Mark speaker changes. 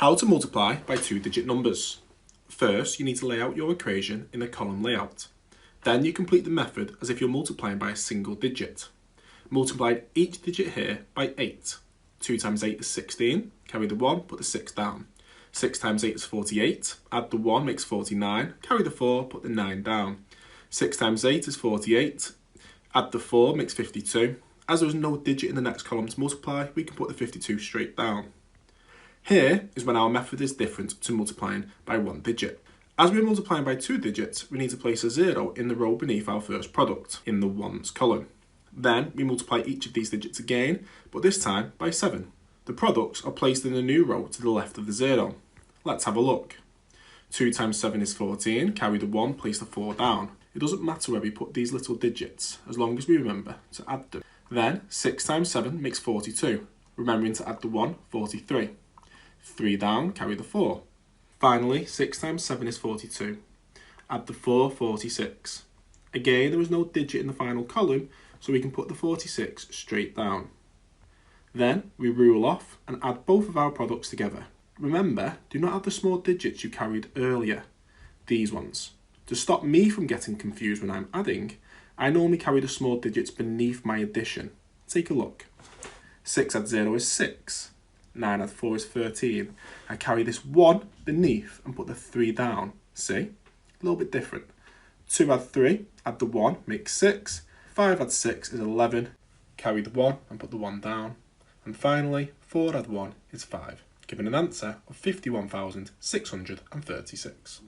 Speaker 1: How to multiply by two-digit numbers. First, you need to lay out your equation in a column layout. Then you complete the method as if you're multiplying by a single digit. Multiply each digit here by 8. 2 times 8 is 16, carry the 1, put the 6 down. 6 times 8 is 48, add the 1 makes 49, carry the 4, put the 9 down. 6 times 8 is 48, add the 4 makes 52. As there is no digit in the next column to multiply, we can put the 52 straight down. Here is when our method is different to multiplying by one digit. As we're multiplying by two digits, we need to place a 0 in the row beneath our first product, in the ones column. Then we multiply each of these digits again, but this time by 7. The products are placed in a new row to the left of the 0. Let's have a look. 2 times 7 is 14, carry the 1, place the 4 down. It doesn't matter where we put these little digits, as long as we remember to add them. Then 6 times 7 makes 42, remembering to add the 1, 43. 3 down, carry the 4. Finally, 6 times 7 is 42. Add the 4, 46. Again, there is no digit in the final column, so we can put the 46 straight down. Then we rule off and add both of our products together. Remember, do not add the small digits you carried earlier, these ones. To stop me from getting confused when I'm adding, I normally carry the small digits beneath my addition. Take a look. 6 add 0 is 6. 9 add 4 is 13. I carry this 1 beneath and put the 3 down. See? A little bit different. 2 add 3, add the 1, makes 6. 5 add 6 is 11. Carry the 1 and put the 1 down. And finally, 4 add 1 is 5, giving an answer of 51,636.